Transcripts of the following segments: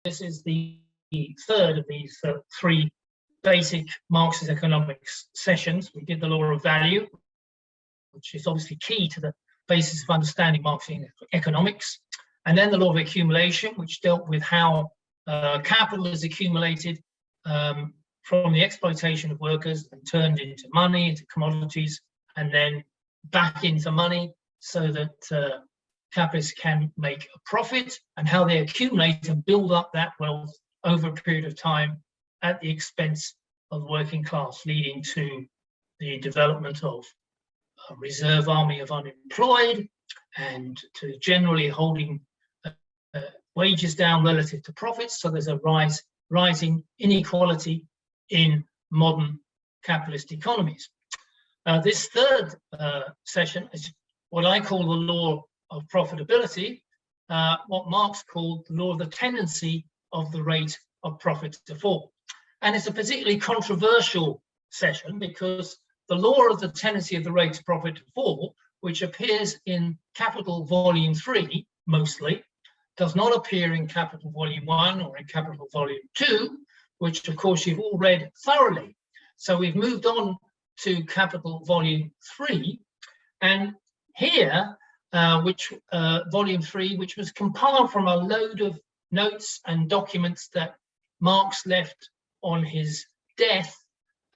this is the third of these three basic Marxist economics sessions. We did the law of value, which is obviously key to the basis of understanding Marxian economics. And then the law of accumulation, which dealt with how capital is accumulated from the exploitation of workers and turned into money, into commodities, and then back into money so that capitalists can make a profit, and how they accumulate and build up that wealth over a period of time at the expense of working class, leading to the development of a reserve army of unemployed and to generally holding wages down relative to profits. So there's a rising inequality in modern capitalist economies. This third session is what I call the law of profitability, what Marx called the law of the tendency of the rate of profit to fall. And it's a particularly controversial session because the law of the tendency of the rate of profit to fall, which appears in Capital Volume 3 mostly, does not appear in Capital Volume 1 or in Capital Volume 2, which of course you've all read thoroughly. So we've moved on to Capital Volume 3, and here, Volume 3, which was compiled from a load of notes and documents that Marx left on his death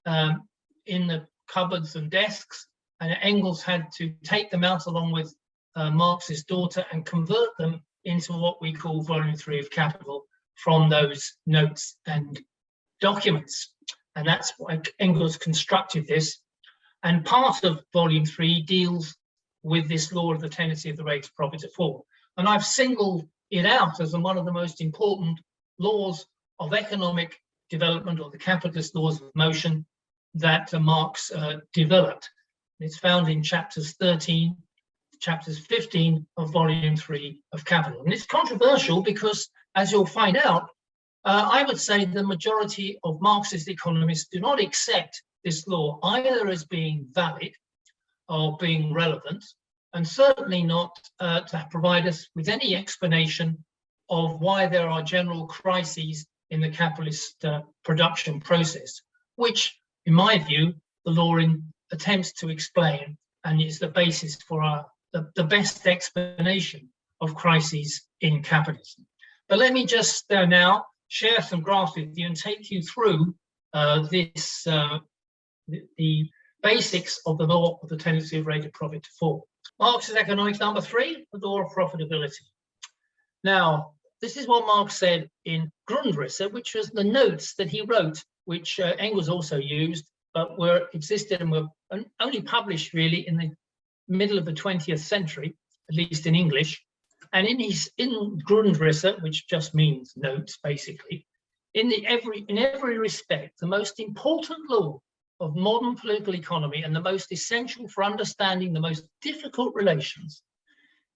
in the cupboards and desks, and Engels had to take them out along with Marx's daughter and convert them into what we call Volume 3 of Capital from those notes and documents. And that's why Engels constructed this. And part of Volume 3 deals with this law of the tendency of the rate of profit to fall. And I've singled it out as one of the most important laws of economic development, or the capitalist laws of motion, that Marx developed. It's found in chapters 13, chapters 15 of Volume 3 of Capital. And it's controversial because, as you'll find out, I would say the majority of Marxist economists do not accept this law either as being valid or being relevant, and certainly not to provide us with any explanation of why there are general crises in the capitalist production process, which, in my view, the law attempts to explain and is the basis for the best explanation of crises in capitalism. But let me just now share some graphs with you and take you through the basics of the law of the tendency of rate of profit to fall. Marxist economics number 3, the law of profitability. Now, this is what Marx said in Grundrisse, which was the notes that he wrote, which Engels also used, but existed and were only published really in the middle of the 20th century, at least in English. And in Grundrisse, which just means notes, basically, in every respect, the most important law of modern political economy and the most essential for understanding the most difficult relations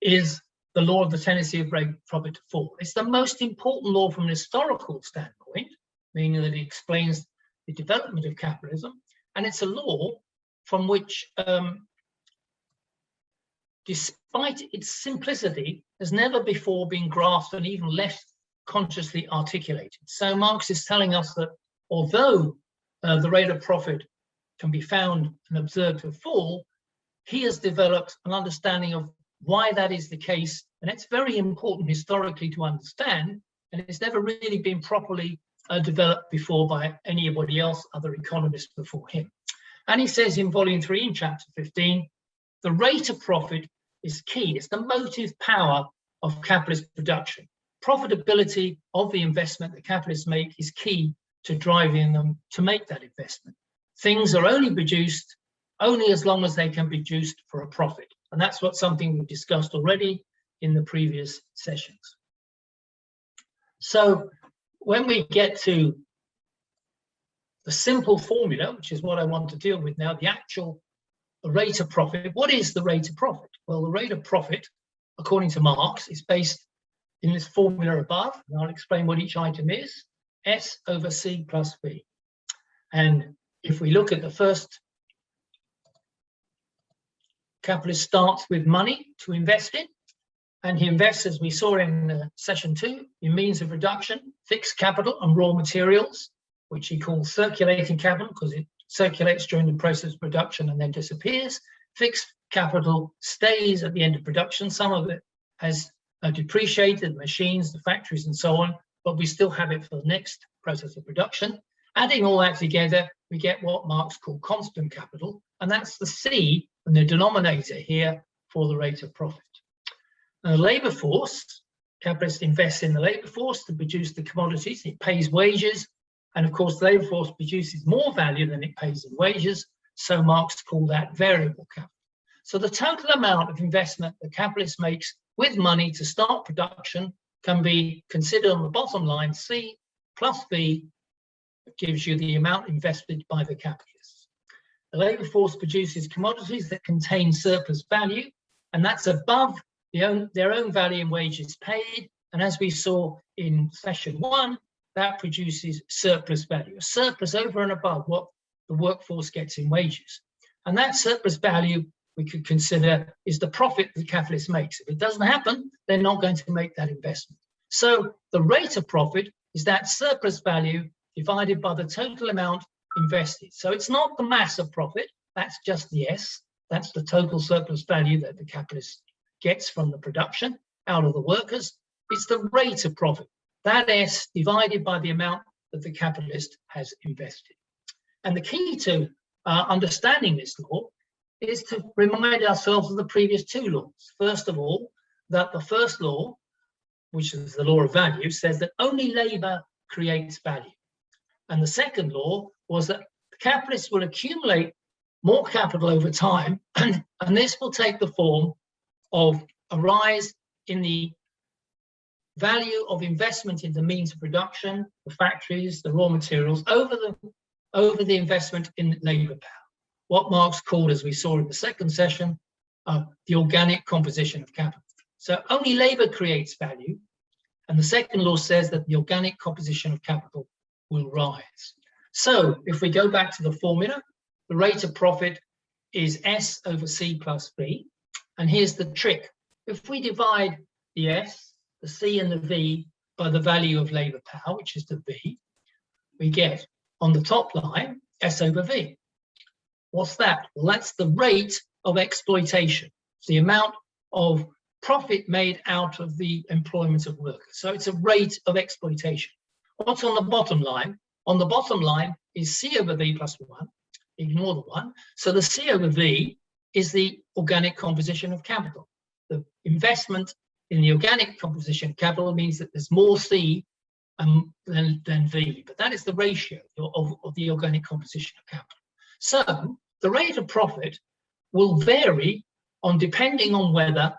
is the law of the tendency of rate of profit to fall. It's the most important law from an historical standpoint, meaning that it explains the development of capitalism, and it's a law from which, despite its simplicity, has never before been grasped and even less consciously articulated. So Marx is telling us that although the rate of profit can be found and observed to fall, he has developed an understanding of why that is the case, and it's very important historically to understand, and it's never really been properly developed before by anybody else, other economists before him. And he says in Volume 3, in chapter 15, the rate of profit is key. It's the motive power of capitalist production. Profitability of the investment that capitalists make is key to driving them to make that investment. Things are only produced only as long as they can be produced for a profit. And that's something we've discussed already in the previous sessions. So when we get to the simple formula, which is what I want to deal with now, the actual rate of profit. What is the rate of profit? Well, the rate of profit, according to Marx, is based in this formula above, and I'll explain what each item is, S over C plus V. And if we look at the first, capitalist starts with money to invest in, And he invests, as we saw in session 2, in means of production, fixed capital and raw materials, which he calls circulating capital because it circulates during the process of production and then disappears. Fixed capital stays at the end of production. Some of it has depreciated, machines, the factories and so on, but we still have it for the next process of production. Adding all that together, we get what Marx called constant capital, and that's the C and the denominator here for the rate of profit. Now, the labour force, capitalists invest in the labour force to produce the commodities, it pays wages, and of course the labour force produces more value than it pays in wages, so Marx called that variable capital. So the total amount of investment the capitalist makes with money to start production can be considered on the bottom line, C plus B gives you the amount invested by the capitalists. The labour force produces commodities that contain surplus value, and that's above their own value in wages paid. And as we saw in session 1, that produces surplus value, a surplus over and above what the workforce gets in wages. And that surplus value we could consider is the profit the capitalist makes. If it doesn't happen, they're not going to make that investment. So the rate of profit is that surplus value divided by the total amount invested. So it's not the mass of profit, that's just the S, that's the total surplus value that the capitalist gets from the production out of the workers. It's the rate of profit, that S divided by the amount that the capitalist has invested. And the key to understanding this law is to remind ourselves of the previous 2 laws. First of all, that the first law, which is the law of value, says that only labour creates value. And the second law was that the capitalists will accumulate more capital over time, and this will take the form of a rise in the value of investment in the means of production, the factories, the raw materials, over the investment in labour power. What Marx called, as we saw in the second session, the organic composition of capital. So only labour creates value, and the second law says that the organic composition of capital will rise. So if we go back to the formula, the rate of profit is S over C plus B. And here's the trick. If we divide the S, the C and the V by the value of labour power, which is the V, we get on the top line S over V. What's that? Well, that's the rate of exploitation. It's the amount of profit made out of the employment of workers. So it's a rate of exploitation. What's on the bottom line? On the bottom line is C over V plus 1. Ignore the 1. So the C over V is the organic composition of capital. The investment in the organic composition of capital means that there's more C than V, but that is the ratio of the organic composition of capital. So the rate of profit will vary depending on whether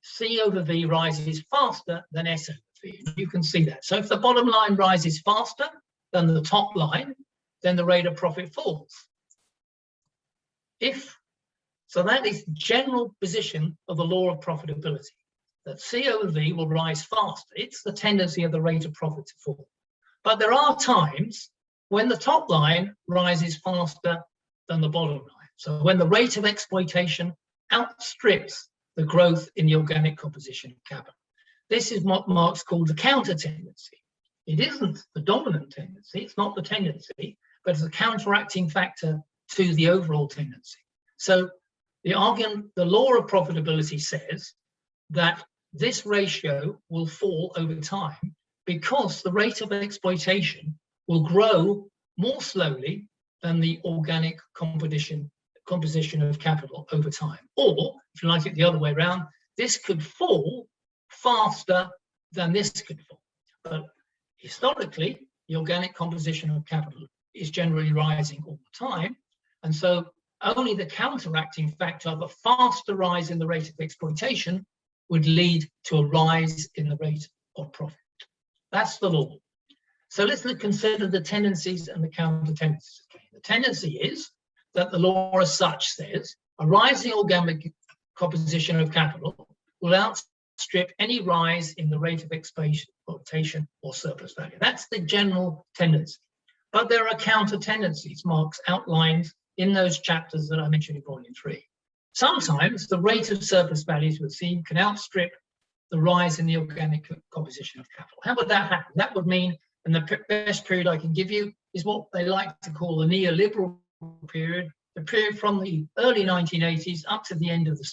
C over V rises faster than S over V. You can see that. So if the bottom line rises faster than the top line, then the rate of profit falls. So that is the general position of the law of profitability, that C over V will rise faster. It's the tendency of the rate of profit to fall. But there are times when the top line rises faster than the bottom line. So when the rate of exploitation outstrips the growth in the organic composition of capital. This is what Marx called the counter tendency. It isn't the dominant tendency, it's not the tendency, but it's a counteracting factor to the overall tendency. So the law of profitability says that this ratio will fall over time because the rate of exploitation will grow more slowly than the organic composition of capital over time. Or, if you like it the other way around, this could fall faster than this could fall. But historically, the organic composition of capital is generally rising all the time. And so only the counteracting factor of a faster rise in the rate of exploitation would lead to a rise in the rate of profit. That's the law. So let's consider the tendencies and the counter tendencies. The tendency is that the law as such says a rising organic composition of capital will outstrip any rise in the rate of exploitation or surplus value. That's the general tendency. But there are counter tendencies Marx outlines in those chapters that I mentioned in Volume 3. sometimes the rate of surplus values we've seen can outstrip the rise in the organic composition of capital. How would that happen? That would mean, and the best period I can give you is what they like to call the neoliberal period, the period from the early 1980s up to the end of the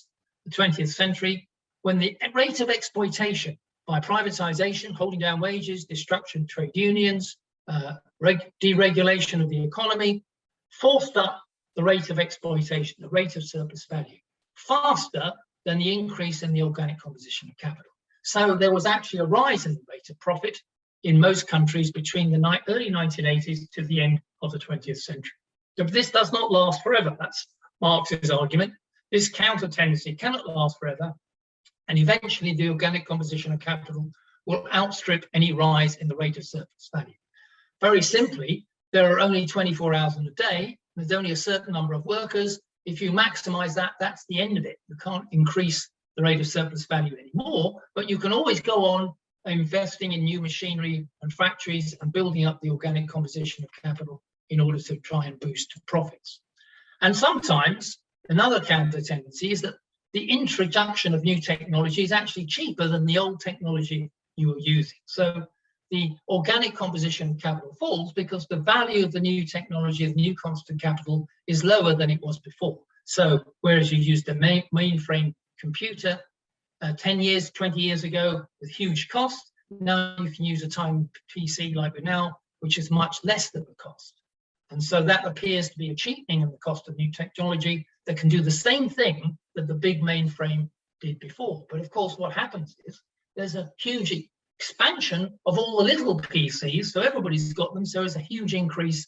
20th century, when the rate of exploitation by privatization, holding down wages, destruction of trade unions, deregulation of the economy, forced up the rate of exploitation, the rate of surplus value, faster than the increase in the organic composition of capital. So there was actually a rise in the rate of profit in most countries between the early 1980s to the end of the 20th century. But this does not last forever. That's Marx's argument. This counter tendency cannot last forever, and eventually the organic composition of capital will outstrip any rise in the rate of surplus value. Very simply, there are only 24 hours in a day. There's only a certain number of workers. If you maximize that, that's the end of it. You can't increase the rate of surplus value anymore, but you can always go on investing in new machinery and factories and building up the organic composition of capital in order to try and boost profits. And sometimes another counter tendency is that the introduction of new technology is actually cheaper than the old technology you were using. So the organic composition of capital falls because the value of the new technology, the new constant capital, is lower than it was before. So whereas you used a mainframe computer 10 years, 20 years ago with huge cost, now you can use a time PC like we're now, which is much less than the cost. And so that appears to be a cheapening of the cost of new technology that can do the same thing that the big mainframe did before. But of course, what happens is there's a huge expansion of all the little PCs, so everybody's got them. So there's a huge increase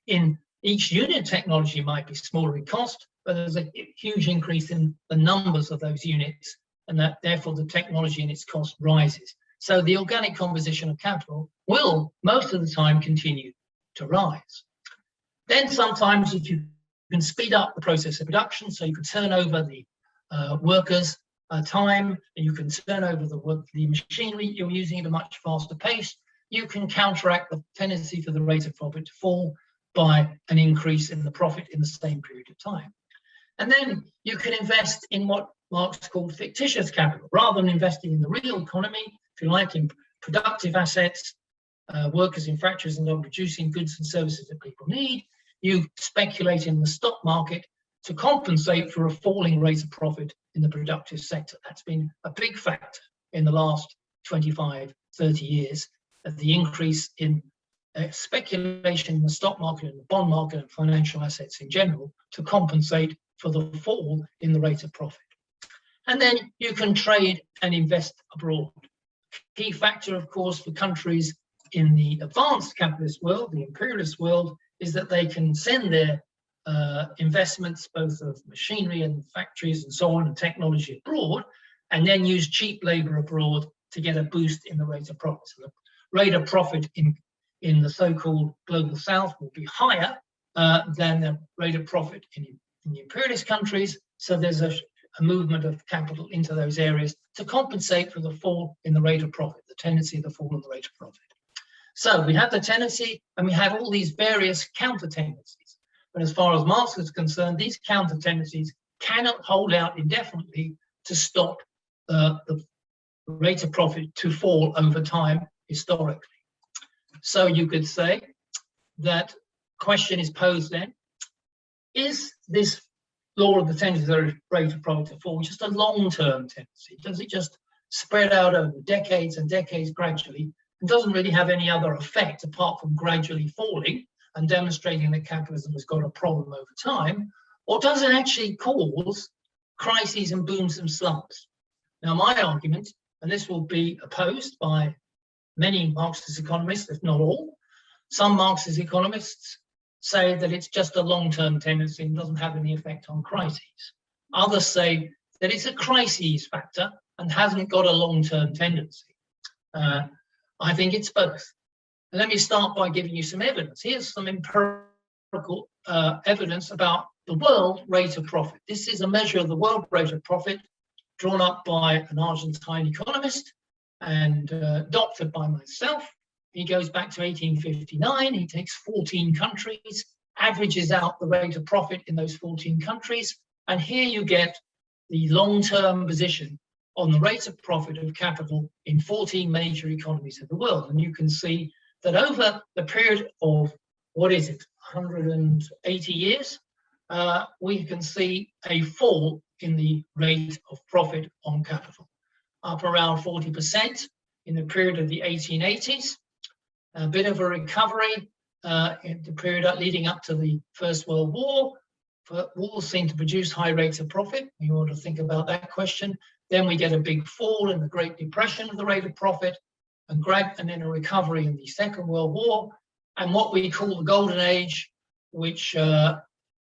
in each unit. Technology might be smaller in cost, but there's a huge increase in the numbers of those units, and that therefore the technology and its cost rises. So the organic composition of capital will most of the time continue to rise. Then sometimes if you can speed up the process of production, so you can turn over the workers' time, and you can turn over the machinery you're using at a much faster pace, you can counteract the tendency for the rate of profit to fall by an increase in the profit in the same period of time. And then you can invest in what Marx called fictitious capital. Rather than investing in the real economy, if you like, in productive assets, workers in factories and on producing goods and services that people need, you speculate in the stock market to compensate for a falling rate of profit in the productive sector. That's been a big factor in the last 25, 30 years, of the increase in speculation in the stock market and the bond market and financial assets in general to compensate for the fall in the rate of profit. And then you can trade and invest abroad. Key factor, of course, for countries in the advanced capitalist world, the imperialist world, is that they can send their investments, both of machinery and factories and so on, and technology abroad, and then use cheap labor abroad to get a boost in the rate of profit. So the rate of profit in the so-called global south will be higher than the rate of profit in the imperialist countries. So there's a movement of capital into those areas to compensate for the fall in the rate of profit, the tendency of the fall in the rate of profit. So we have the tendency, and we have all these various counter tendencies. But as far as Marx is concerned, these counter tendencies cannot hold out indefinitely to stop the rate of profit to fall over time historically. So you could say that question is posed then, is this law of the tendency of the rate of profit to fall just a long-term tendency? Does it just spread out over decades and decades gradually and doesn't really have any other effect apart from gradually falling and demonstrating that capitalism has got a problem over time? Or does it actually cause crises and booms and slumps? Now, my argument, and this will be opposed by many Marxist economists, if not all, some Marxist economists say that it's just a long-term tendency and doesn't have any effect on crises. Others say that it's a crises factor and hasn't got a long-term tendency. I think it's both. And let me start by giving you some evidence. Here's some empirical evidence about the world rate of profit. This is a measure of the world rate of profit drawn up by an Argentine economist and adopted by myself. He goes back to 1859. He takes 14 countries, averages out the rate of profit in those 14 countries, And here you get the long-term position on the rate of profit of capital in 14 major economies of the world. And you can see that over the period of, 180 years, we can see a fall in the rate of profit on capital, up around 40% in the period of the 1880s, a bit of a recovery in the period leading up to the First World War. Wars seem to produce high rates of profit. You ought to think about that question. Then we get a big fall in the Great Depression of the rate of profit, and then a recovery in the Second World War, and what we call the Golden Age, which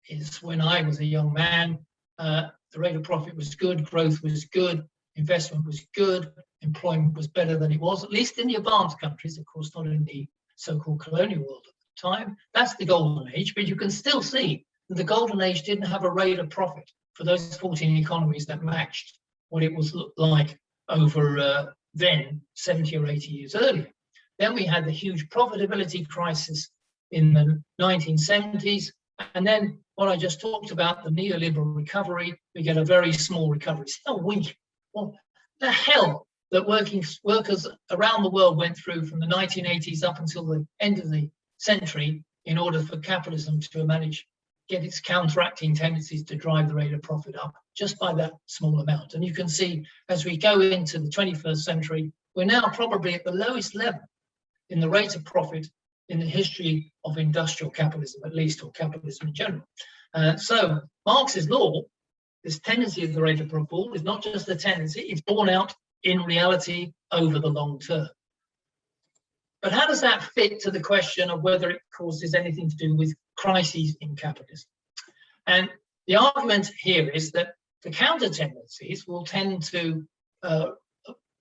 is when I was a young man. The rate of profit was good, growth was good, investment was good, employment was better than it was, at least in the advanced countries, of course, not in the so-called colonial world at the time. That's the Golden Age, but you can still see that the Golden Age didn't have a rate of profit for those 14 economies that matched what it was like over then 70 or 80 years earlier. Then we had the huge profitability crisis in the 1970s, and then what I just talked about, the neoliberal recovery, we get a very small recovery. Still weak. Well, the hell that workers around the world went through from the 1980s up until the end of the century in order for capitalism to get its counteracting tendencies to drive the rate of profit up just by that small amount. And you can see as we go into the 21st century, we're now probably at the lowest level in the rate of profit in the history of industrial capitalism, at least, or capitalism in general. So Marx's law, this tendency of the rate of profit, is not just a tendency, it's borne out in reality over the long term. But how does that fit to the question of whether it causes anything to do with crises in capitalism? And the argument here is that the counter tendencies will tend to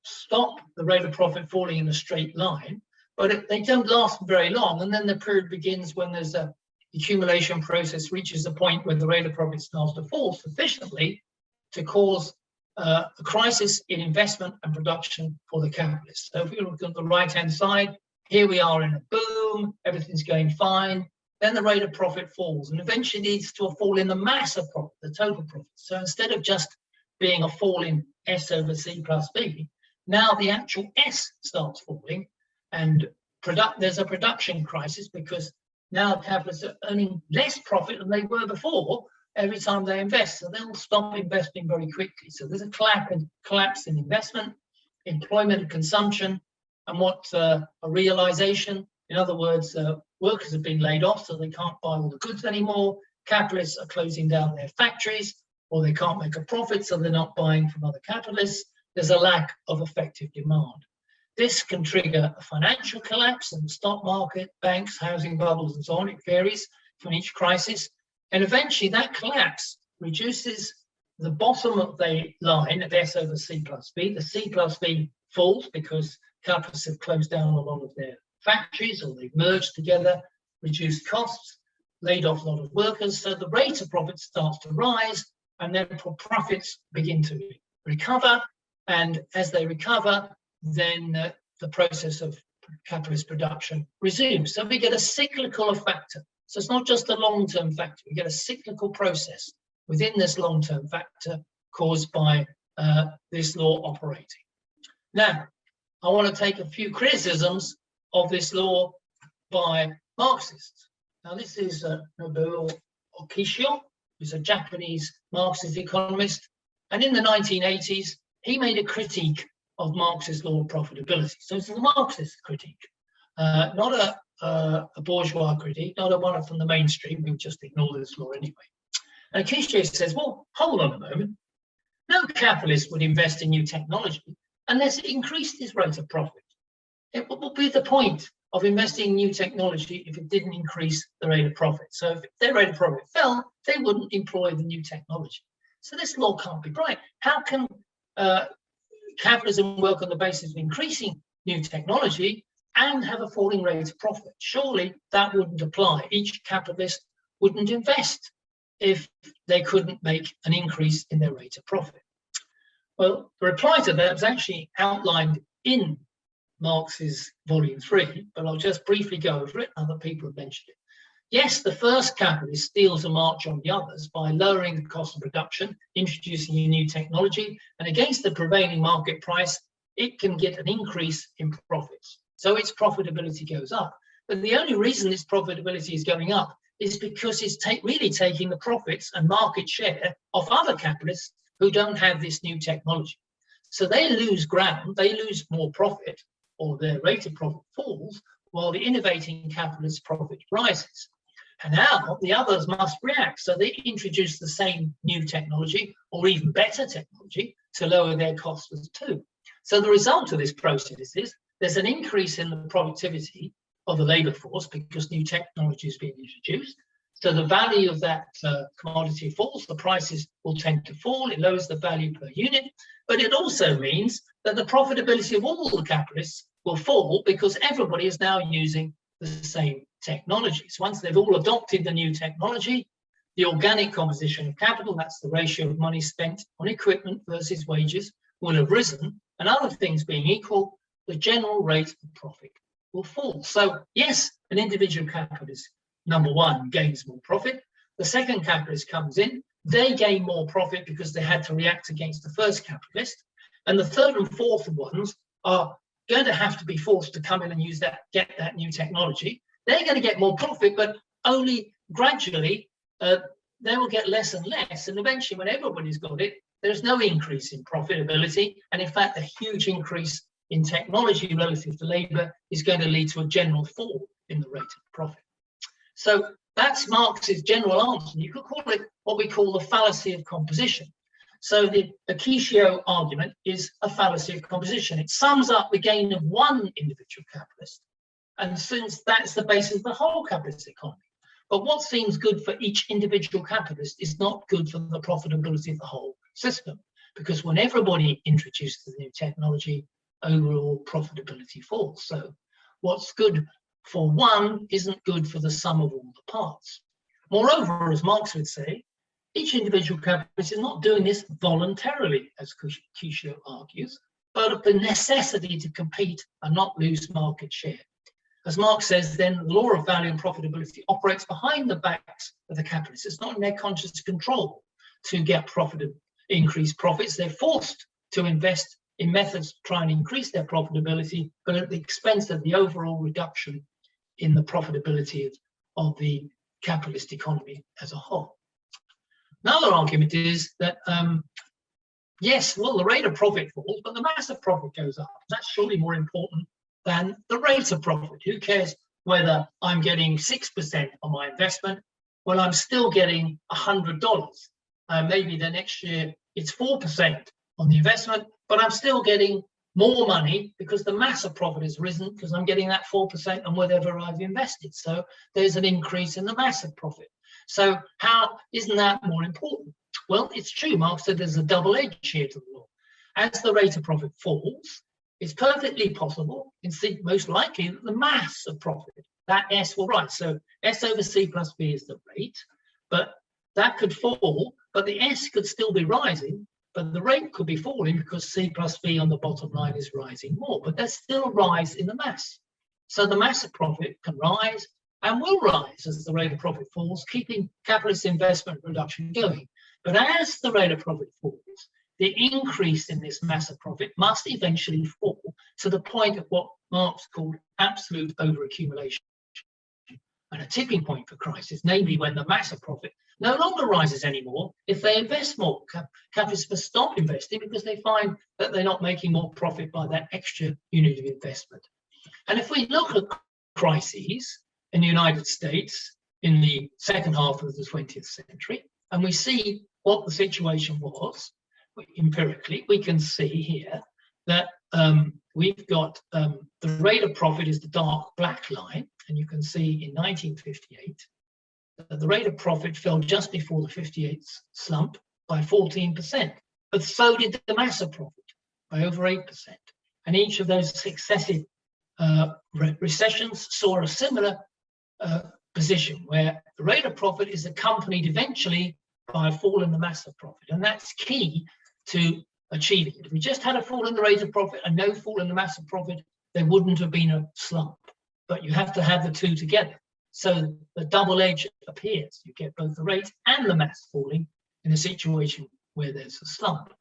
stop the rate of profit falling in a straight line, but they don't last very long. And then the period begins when there's a accumulation process reaches a point where the rate of profit starts to fall sufficiently to cause a crisis in investment and production for the capitalists. So if you look at the right-hand side, here we are in a boom, everything's going fine, then the rate of profit falls and eventually leads to a fall in the mass of profit, the total profit. So instead of just being a fall in S over C plus B, now the actual S starts falling, and there's a production crisis because now capitalists are earning less profit than they were before every time they invest. So they'll stop investing very quickly. So there's a collapse in investment, employment and consumption, and a realization. In other words, workers have been laid off, so they can't buy all the goods anymore. Capitalists are closing down their factories, or they can't make a profit, so they're not buying from other capitalists. There's a lack of effective demand. This can trigger a financial collapse in the stock market, banks, housing bubbles, and so on. It varies from each crisis. And eventually that collapse reduces the bottom of the line of S over C plus B. The C plus B falls because capitalists have closed down a lot of their factories, or they've merged together, reduced costs, laid off a lot of workers. So the rate of profit starts to rise, and then profits begin to recover. And as they recover, then the process of capitalist production resumes. So we get a cyclical factor. So it's not just a long-term factor. We get a cyclical process within this long-term factor caused by this law operating. Now, I want to take a few criticisms of this law by Marxists. Now, this is Nobuo Okishio, who's a Japanese Marxist economist. And in the 1980s, he made a critique of Marx's law of profitability. So it's a Marxist critique, not a bourgeois critique, not a one from the mainstream who just ignore this law anyway. And Okishio says, well, hold on a moment. No capitalist would invest in new technology unless it increased his rate of profit. What would be the point of investing in new technology if it didn't increase the rate of profit? So if their rate of profit fell, they wouldn't employ the new technology. So this law can't be right. How can capitalism work on the basis of increasing new technology and have a falling rate of profit? Surely that wouldn't apply. Each capitalist wouldn't invest if they couldn't make an increase in their rate of profit. Well, the reply to that was actually outlined in Marx's volume 3, but I'll just briefly go over it. Other people have mentioned it. yes, the first capitalist steals a march on the others by lowering the cost of production, introducing a new technology, and against the prevailing market price, it can get an increase in profits. So its profitability goes up. But the only reason its profitability is going up is because it's really taking the profits and market share of other capitalists who don't have this new technology. So they lose ground, they lose more profit, or their rate of profit falls, while the innovating capitalist's profit rises. And now the others must react. So they introduce the same new technology or even better technology to lower their costs too. So the result of this process is there's an increase in the productivity of the labor force because new technology is being introduced. So the value of that commodity falls, the prices will tend to fall, it lowers the value per unit, but it also means that the profitability of all the capitalists will fall because everybody is now using the same technologies. Once they've all adopted the new technology, the organic composition of capital, that's the ratio of money spent on equipment versus wages, will have risen, and other things being equal, the general rate of profit will fall. So yes, an individual capitalist, number one, gains more profit. The second capitalist comes in, they gain more profit because they had to react against the first capitalist. And the third and fourth ones are going to have to be forced to come in and use that, get that new technology. They're going to get more profit, but only gradually they will get less and less. And eventually, when everybody's got it, there's no increase in profitability. And in fact, a huge increase in technology relative to labor is going to lead to a general fall in the rate of profit. So that's Marx's general answer. You could call it what we call the fallacy of composition. So the Mercatio argument is a fallacy of composition. It sums up the gain of one individual capitalist, and since that's the basis of the whole capitalist economy. But what seems good for each individual capitalist is not good for the profitability of the whole system, because when everybody introduces the new technology, overall profitability falls. So what's good for one isn't good for the sum of all the parts. Moreover, as Marx would say, each individual capitalist is not doing this voluntarily, as Mercatio argues, but of the necessity to compete and not lose market share. As Marx says, then the law of value and profitability operates behind the backs of the capitalists. It's not in their conscious control to get increased profits. They're forced to invest in methods to try and increase their profitability, but at the expense of the overall reduction in the profitability of the capitalist economy as a whole. Another argument is that, yes, well, the rate of profit falls, but the mass of profit goes up. That's surely more important than the rate of profit. Who cares whether I'm getting 6% on my investment? Well, I'm still getting $100. Maybe the next year it's 4% on the investment, but I'm still getting more money because the mass of profit has risen because I'm getting that 4% on whatever I've invested. So there's an increase in the mass of profit. So how isn't that more important? Well, it's true. Marx said there's a double edge here to the law. As the rate of profit falls, it's perfectly possible, most likely, that the mass of profit, that S will rise. So S over C plus B is the rate, but that could fall, but the S could still be rising, but the rate could be falling because C plus B on the bottom line is rising more, but there's still a rise in the mass. So the mass of profit can rise and will rise as the rate of profit falls, keeping capitalist investment production going. But as the rate of profit falls, the increase in this mass of profit must eventually fall to the point of what Marx called absolute overaccumulation, and a tipping point for crisis, namely when the mass of profit no longer rises anymore if they invest more. Capitalists must stop investing because they find that they're not making more profit by that extra unit of investment. And if we look at crises in the United States in the second half of the 20th century, and we see what the situation was, empirically, we can see here that we've got the rate of profit is the dark black line, and you can see in 1958 that the rate of profit fell just before the 58 slump by 14%, but so did the mass of profit by over 8%. And each of those successive recessions saw a similar position where the rate of profit is accompanied eventually by a fall in the mass of profit, and that's key to achieving it. If we just had a fall in the rate of profit and no fall in the mass of profit, there wouldn't have been a slump. But you have to have the two together. So the double edge appears. You get both the rate and the mass falling in a situation where there's a slump.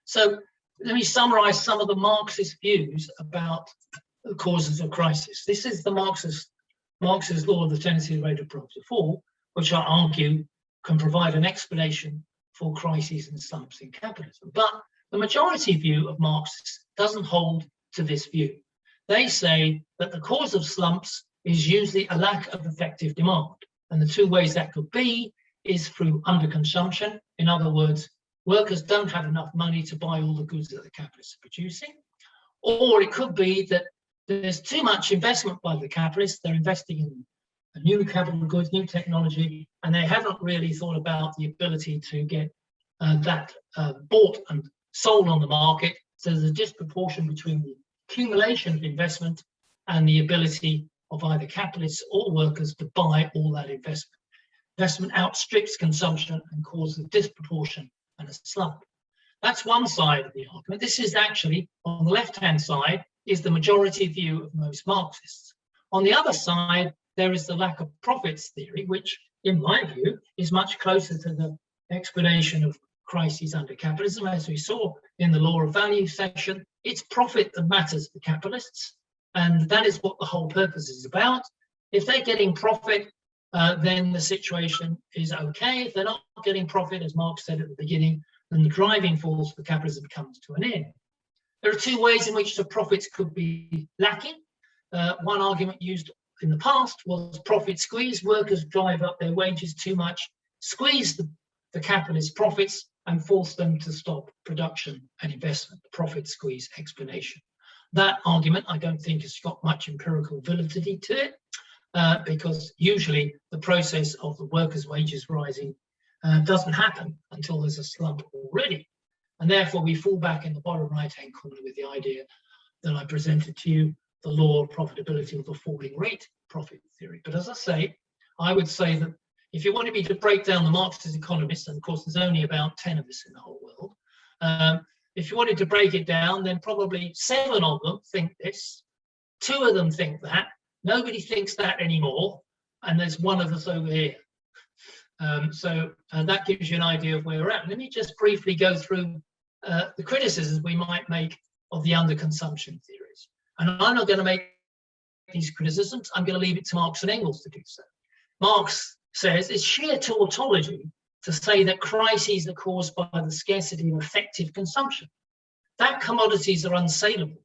So let me summarize some of the Marxist views about the causes of crisis. This is the Marxist law of the tendency of the rate of profit to fall, which I argue can provide an explanation for crises and slumps in capitalism. But the majority view of Marxists doesn't hold to this view. They say that the cause of slumps is usually a lack of effective demand. And the two ways that could be is through underconsumption. In other words, workers don't have enough money to buy all the goods that the capitalists are producing. Or it could be that there's too much investment by the capitalists. They're investing in new capital goods, new technology, and they haven't really thought about the ability to get that bought and sold on the market. So there's a disproportion between the accumulation of investment and the ability of either capitalists or workers to buy all that investment. Investment outstrips consumption and causes a disproportion and a slump. That's one side of the argument. This is actually, on the left-hand side, is the majority view of most Marxists. On the other side, there is the lack of profits theory, which, in my view, is much closer to the explanation of crises under capitalism. As we saw in the law of value section, it's profit that matters for capitalists, and that is what the whole purpose is about. If they're getting profit, then the situation is okay. If they're not getting profit, as Marx said at the beginning, then the driving force for capitalism comes to an end. There are two ways in which the profits could be lacking. One argument used in the past was profit squeeze. Workers drive up their wages too much, squeeze the capitalist profits, and force them to stop production and investment. Profit squeeze explanation. That argument, I don't think, has got much empirical validity to it, because usually the process of the workers' wages rising doesn't happen until there's a slump already. And therefore, we fall back in the bottom right-hand corner with the idea that I presented to you, the law of profitability, or the falling rate profit theory. But as I say, I would say that if you wanted me to break down the Marxist economists, and of course there's only about 10 of us in the whole world, if you wanted to break it down, then probably 7 of them think this, 2 of them think that, nobody thinks that anymore, and there's 1 of us over here. So that gives you an idea of where we're at. Let me just briefly go through the criticisms we might make of the underconsumption theories. And I'm not going to make these criticisms. I'm going to leave it to Marx and Engels to do so. Marx says it's sheer tautology to say that crises are caused by the scarcity of effective consumption. That commodities are unsaleable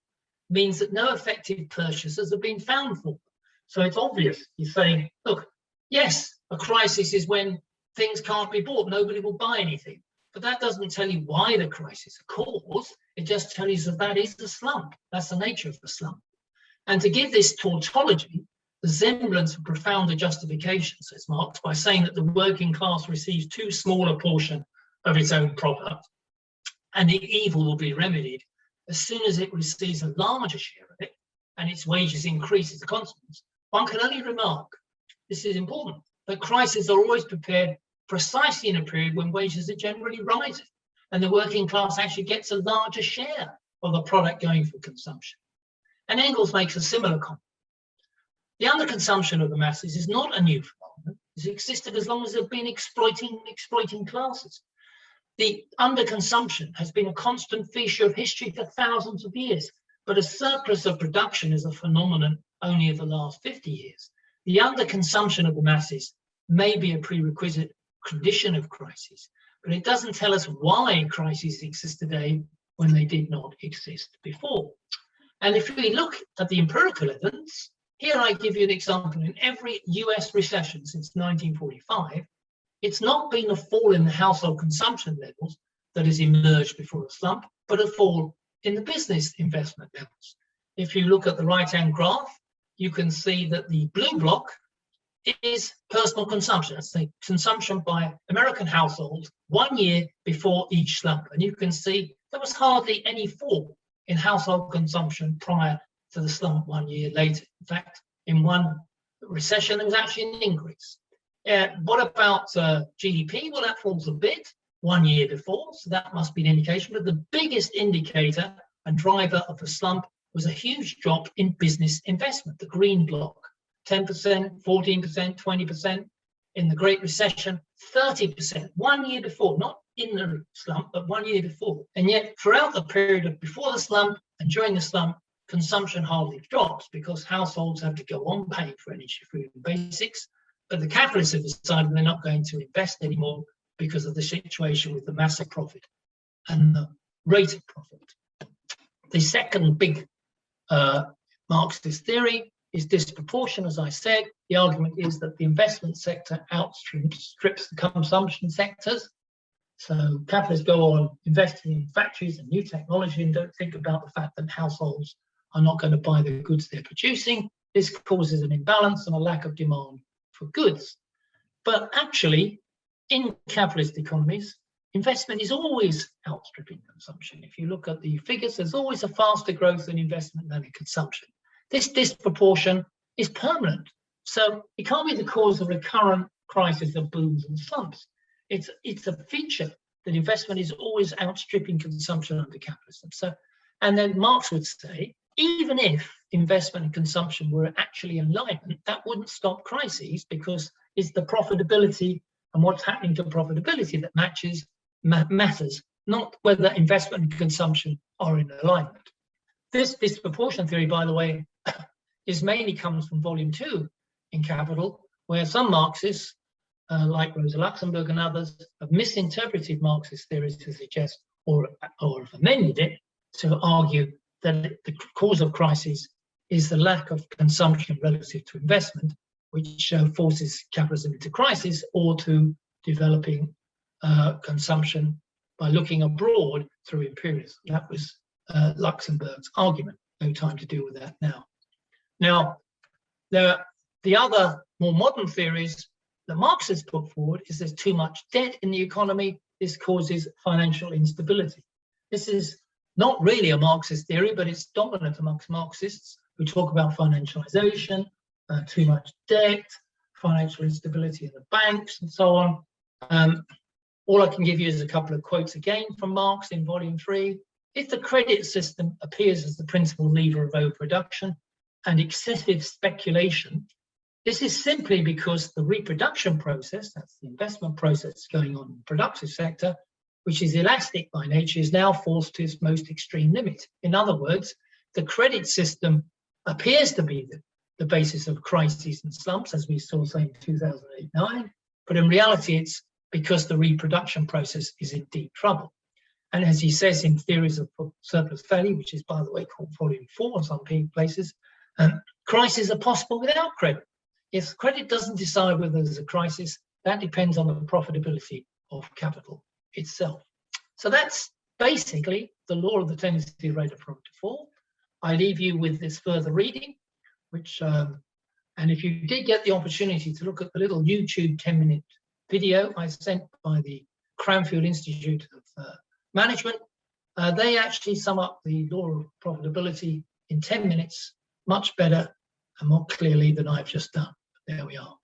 means that no effective purchasers have been found for them. So it's obvious. You're saying, look, yes, a crisis is when things can't be bought. Nobody will buy anything. But that doesn't tell you why the crisis is caused. It just tells you that is the slump. That's the nature of the slump. And to give this tautology the semblance of profounder justification, says Marx, by saying that the working class receives too small a portion of its own product, and the evil will be remedied as soon as it receives a larger share of it, and its wages increase as a consequence. One can only remark, this is important, that crises are always prepared precisely in a period when wages are generally rising, and the working class actually gets a larger share of the product going for consumption. And Engels makes a similar comment. The underconsumption of the masses is not a new phenomenon. It's existed as long as there have been exploiting classes. The underconsumption has been a constant feature of history for thousands of years, but a surplus of production is a phenomenon only of the last 50 years. The underconsumption of the masses may be a prerequisite condition of crises, but it doesn't tell us why crises exist today when they did not exist before. And if we look at the empirical evidence, here I give you an example. In every US recession since 1945, it's not been a fall in the household consumption levels that has emerged before a slump, but a fall in the business investment levels. If you look at the right-hand graph, you can see that the blue block is personal consumption. That's the consumption by American households 1 year before each slump. And you can see there was hardly any fall in household consumption prior to the slump 1 year later. In fact, in one recession, there was actually an increase. What about GDP? Well, that falls a bit 1 year before, so that must be an indication. But the biggest indicator and driver of the slump was a huge drop in business investment, the green block. 10%, 14%, 20%. In the Great Recession, 30%, 1 year before, not in the slump, but 1 year before. And yet, throughout the period of before the slump and during the slump, consumption hardly drops because households have to go on paying for energy, food, and basics. But the capitalists have decided they're not going to invest anymore because of the situation with the massive profit and the rate of profit. The second big Marxist theory is disproportion, as I said. The argument is that the investment sector outstrips the consumption sectors. So capitalists go on investing in factories and new technology and don't think about the fact that households are not going to buy the goods they're producing. This causes an imbalance and a lack of demand for goods. But actually, in capitalist economies, investment is always outstripping consumption. If you look at the figures, there's always a faster growth in investment than in consumption. This disproportion is permanent. So it can't be the cause of recurrent crises of booms and slumps. It's a feature that investment is always outstripping consumption under capitalism. So, and then Marx would say, even if investment and consumption were actually in alignment, that wouldn't stop crises because it's the profitability and what's happening to profitability that matters, not whether investment and consumption are in alignment. This disproportion theory, by the way, mainly comes from volume 2 in Capital, where some Marxists, like Rosa Luxemburg and others, have misinterpreted Marxist theories to suggest, or have amended it to argue that the cause of crisis is the lack of consumption relative to investment, which forces capitalism into crisis, or to developing consumption by looking abroad through imperialism. That was Luxemburg's argument. No time to deal with that now. Now, the other more modern theories that Marx has put forward is there's too much debt in the economy. This causes financial instability. This is not really a Marxist theory, but it's dominant amongst Marxists who talk about financialization, too much debt, financial instability in the banks, and so on. All I can give you is a couple of quotes again from Marx in volume 3. If the credit system appears as the principal lever of overproduction and excessive speculation, this is simply because the reproduction process, that's the investment process going on in the productive sector, which is elastic by nature, is now forced to its most extreme limit. In other words, the credit system appears to be the basis of crises and slumps, as we saw, say, in 2008-9, but in reality, it's because the reproduction process is in deep trouble. And as he says in Theories of Surplus Value, which is, by the way, called volume 4 in some places, crises are possible without credit. If credit doesn't decide whether there's a crisis, that depends on the profitability of capital itself. So that's basically the law of the tendency rate of profit to fall. I leave you with this further reading, which, and if you did get the opportunity to look at the little YouTube 10-minute video I sent by the Cranfield Institute of Management, they actually sum up the law of profitability in 10 minutes, much better and more clearly than I've just done. There we are.